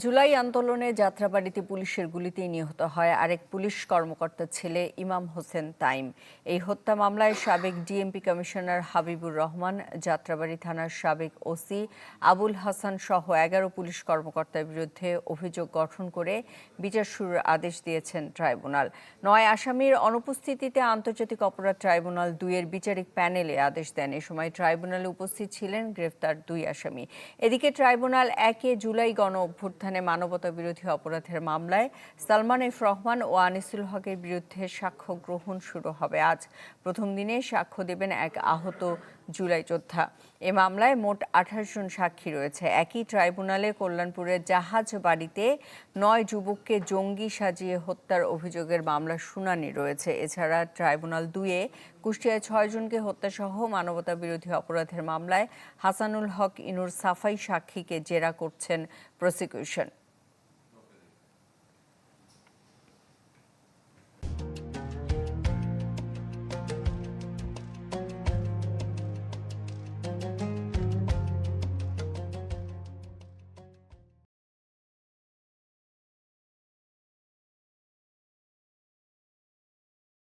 জুলাই আন্দোলনে যাত্রাবাড়ীতে পুলিশের গুলিতেই নিহত হয় আরেক পুলিশ কর্মকর্তার ছেলে ইমাম হোসেন তাইম। এই হত্যা মামলায় সাবেক ডিএমপি কমিশনার হাবিবুর রহমান, যাত্রাবাড়ী থানার সাবেক ওসি আবুল হাসান সহ ১১ পুলিশ কর্মকর্তার বিরুদ্ধে অভিযোগ গঠন করে বিচার শুরুর আদেশ দিয়েছেন ট্রাইব্যুনাল। ৯ আসামির অনুপস্থিতিতে আন্তর্জাতিক অপরাধ ট্রাইব্যুনাল ২ এর বিচারিক প্যানেলে আদেশ দেন। এ সময় ট্রাইব্যুনালে উপস্থিত ছিলেন গ্রেফতার ২ আসামি। এদিকে ট্রাইব্যুনাল ১ জুলাই গণ অভ্যুত্থানে মানবতা বিরোধী অপরাধের মামলায় সালমান এফ রহমান ও আনিসুল হকের বিরুদ্ধে সাক্ষ্য গ্রহণ শুরু হবে আজ। প্রথম দিনে সাক্ষ্য দেবেন এক আহত জুলাই যোদ্ধা। এ মামলায় মোট ২৮ জন সাক্ষী রয়েছে। একই ট্রাইব্যুনালে কল্যাণপুরের জাহাজ বাড়িতে ৯ যুবককে জঙ্গি সাজিয়ে হত্যার অভিযোগের মামলার শুনানি রয়েছে। এছাড়া ট্রাইব্যুনাল ২ এ কুষ্টিয়ায় ৬ জনকে হত্যাসহ মানবতা বিরোধী অপরাধের মামলায় হাসানুল হক ইনুর সাফাই সাক্ষীকে জেরা করছেন প্রসিকিউশন।